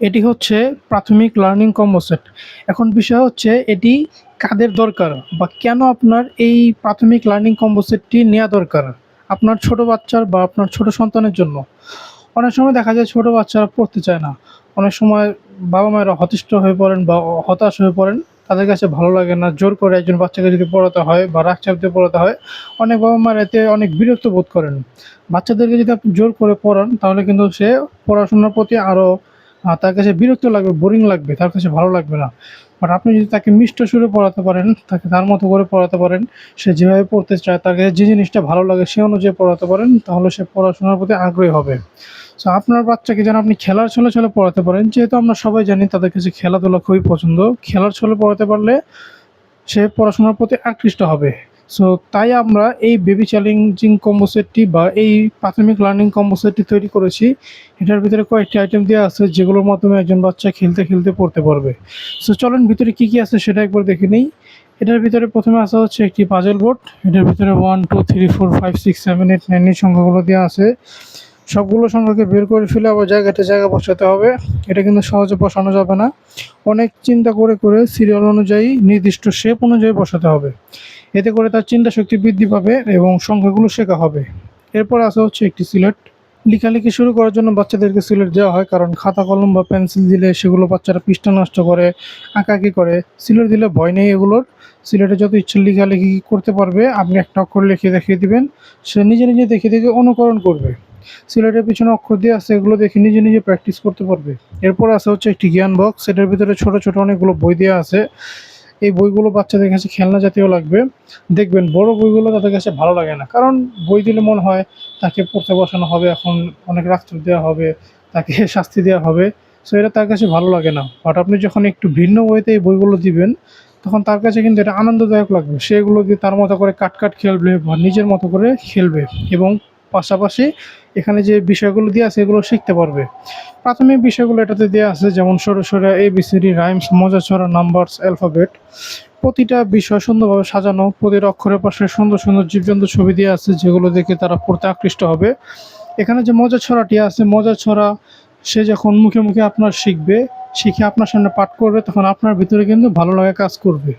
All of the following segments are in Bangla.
এটি হচ্ছে প্রাথমিক লার্নিং কম্বো সেট। এখন বিষয় হচ্ছে এটি কাদের দরকার বা কেন আপনার এই প্রাথমিক লার্নিং কম্বো সেটটি নেওয়া দরকার? আপনার ছোট বাচ্চার বা আপনার ছোট সন্তানের জন্য। অনেক সময় দেখা যায় ছোট বাচ্চারা পড়তে চায় না। অনেক সময় বাবা-মায়েরা হতিষ্ঠ হয়ে পড়েন বা হতাশ হয়ে পড়েন। তাদের কাছে ভালো লাগে না। জোর করে একজন বাচ্চাকে যদি পড়াতে হয় বা রাগ চাপ দিয়ে পড়াতে হয়, অনেক বাবা-মারা এতে অনেক বিরক্ত বোধ করেন। বাচ্চাদেরকে যদি আপনি জোর করে পড়ান তাহলে কিন্তু সে পড়াশোনার প্রতি আরও তার কাছে বিরক্ত লাগবে, বোরিং লাগবে, তার কাছে ভালো লাগবে না। বাট আপনি যদি তাকে মিষ্ট সুরে পড়াতে পারেন, তাকে তার মতো করে পড়াতে পারেন, সে যেভাবে পড়তে চায়, তার কাছে যে জিনিসটা ভালো লাগে সে অনুযায়ী পড়াতে পারেন, তাহলে সে পড়াশোনার প্রতি আগ্রহী হবে। সো আপনার বাচ্চাকে যেন আপনি খেলার ছলে ছলে পড়াতে পারেন, যেহেতু আমরা সবাই জানি তাদের কাছে খেলাধুলা খুবই পছন্দ। খেলার ছলে পড়াতে পারলে সে পড়াশোনার প্রতি আকৃষ্ট হবে। সো তাই আমরা এই বেবি চ্যালেঞ্জিং কম্বো সেটটি বা এই প্রাথমিক লার্নিং কম্বো সেটটি তৈরি করেছি। এটার ভিতরে কয়েকটি আইটেম দেওয়া আছে যেগুলোর মাধ্যমে একজন বাচ্চা খেলতে খেলতে পড়তে পারবে। সো চলেন ভিতরে কী কী আছে সেটা একবার দেখে নিই। এটার ভিতরে প্রথমে আসা হচ্ছে একটি পাজল বোর্ড। এটার ভিতরে 1 2 3 4 5 6 7 8 9 এই সংখ্যাগুলো দেওয়া আছে। সবগুলো সংখ্যাকে বের করে ফেলে আবার জায়গাতে জায়গা বসাতে হবে। এটা কিন্তু সহজে বসানো যাবে না। অনেক চিন্তা করে করে সিরিয়াল অনুযায়ী নির্দিষ্ট শেপ অনুযায়ী বসাতে হবে। এতে করে তার চিন্তা শক্তি বৃদ্ধি পাবে এবং সংখ্যাগুলো শেখা হবে। এরপর আসা হচ্ছে একটি সিলেট। লেখালেখি শুরু করার জন্য বাচ্চাদেরকে সিলেট দেওয়া হয়, কারণ খাতা কলম বা পেন্সিল দিলে সেগুলো বাচ্চারা পৃষ্ঠা নষ্ট করে, আঁকাআঁকি করে। সিলেট দিলে ভয় নেই এগুলোর। সিলেটে যত ইচ্ছে লেখালেখি করতে পারবে। আপনি একটা অক্ষর লিখে দেখিয়ে দিবেন, সে নিজে নিজে দেখে দেখে অনুকরণ করবে। সিলেটের পিছনে অক্ষর দিয়ে আছে, এগুলো দেখে নিজে নিজে প্র্যাকটিস করতে পারবে। এরপর আছে হচ্ছে একটি জ্ঞান বক্স। সেটার ভিতরে ছোট ছোট অনেকগুলো বই দেওয়া আছে। এই বইগুলো বাচ্চাদের কাছে খেলনা জাতীয় লাগবে। দেখবেন বড় বইগুলো তাদের কাছে ভালো লাগে না, কারণ বই দিলে মনে হয় তাকে পড়তে বসানো হবে, এখন অনেক রাগচাপ দেওয়া হবে, তাকে শাস্তি দেওয়া হবে। সো এটা তার কাছে ভালো লাগে না। বাট আপনি যখন একটু ভিন্ন ওয়েতে এই বইগুলো দিবেন, তখন তার কাছে কিন্তু এটা আনন্দদায়ক লাগবে। সে এগুলো দিয়ে তার মতো করে কাট খেলবে বা নিজের মতো করে খেলবে, এবং পাশাপাশি এখানে যে বিষয়গুলো দেওয়া আছে এগুলো শিখতে পারবে। প্রাথমিক বিষয়গুলো এটাতে দেওয়া আছে, যেমন সরু সরে ABCD, রাইমস, মজা ছড়া, নাম্বারস, অ্যালফাবেট। প্রতিটা বিষয় সুন্দরভাবে সাজানো। প্রতিটা অক্ষরের পাশে সুন্দর সুন্দর জীবজন্তু ছবি দেওয়া আছে, যেগুলো দেখে তারা পড়তে আকৃষ্ট হবে। এখানে যে মজার ছড়াটি আছে, মজার ছড়া সে যখন মুখে মুখে আপনার শিখবে, শিখে আপনার সামনে পাঠ করবে, তখন আপনার ভিতরে কিন্তু ভালো লাগা কাজ করবে।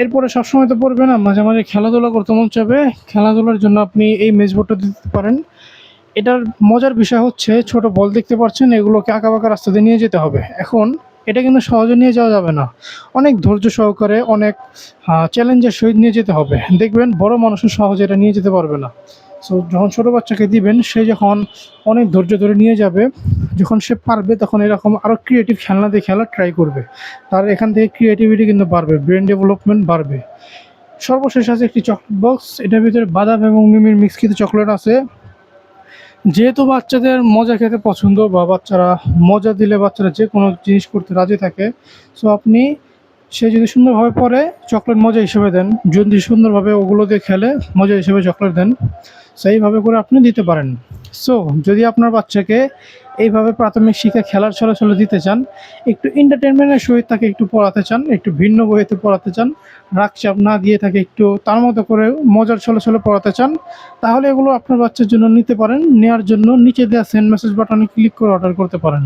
এরপরে সবসময় তো পড়বে না, মাঝে মাঝে খেলাধুলা করতে মন চাইবে। খেলাধুলার জন্য আপনি এই মেজবোর্ডটা দিতে পারেন। এটার মজার বিষয় হচ্ছে ছোট বল দেখতে পাচ্ছেন, এগুলোকে আঁকাবাঁকা রাস্তা দিয়ে নিয়ে যেতে হবে। এখন এটা কিন্তু সহজে নিয়ে যাওয়া যাবে না, অনেক ধৈর্য সহকারে, অনেক চ্যালেঞ্জের সহিত নিয়ে যেতে হবে। দেখবেন বড় মানুষের সহজে এটা নিয়ে যেতে পারবে না। সো যখন ছোটো বাচ্চাকে দিবেন, সে যখন অনেক ধৈর্য ধরে নিয়ে যাবে, যখন সে পারবে তখন এরকম আরও ক্রিয়েটিভ খেলনা দিয়ে খেলা ট্রাই করবে। তার এখান থেকে ক্রিয়েটিভিটি কিন্তু বাড়বে, ব্রেন ডেভেলপমেন্ট বাড়বে। সর্বশেষ আছে একটি চকলেট বক্স। এটার ভিতরে বাদাম এবং মিমির মিক্সকৃত চকলেট আছে। যেহেতু বাচ্চাদের মজা খেতে পছন্দ, বা বাচ্চারা মজা দিলে বাচ্চারা যে কোনো জিনিস করতে রাজি থাকে, সো আপনি সে যদি সুন্দরভাবে পড়ে চকলেট মজা হিসেবে দেন, যদি সুন্দরভাবে ওগুলো দিয়ে খেলে মজা হিসেবে চকলেট দেন, সেইভাবে করে আপনি দিতে পারেন। সো যদি আপনার বাচ্চাকে এইভাবে প্রাথমিক শিক্ষা খেলার ছলে ছলে দিতে চান, একটু এন্টারটেনমেন্টের সহিত তাকে একটু পড়াতে চান, একটু ভিন্ন বইতে পড়াতে চান, রাগচাপ না দিয়ে তাকে একটু তার মতো করে মজার ছলে ছলে পড়াতে চান, তাহলে এগুলো আপনার বাচ্চার জন্য নিতে পারেন। নেওয়ার জন্য নিচে দেওয়া সেন্ড মেসেজ বাটনে ক্লিক করে অর্ডার করতে পারেন।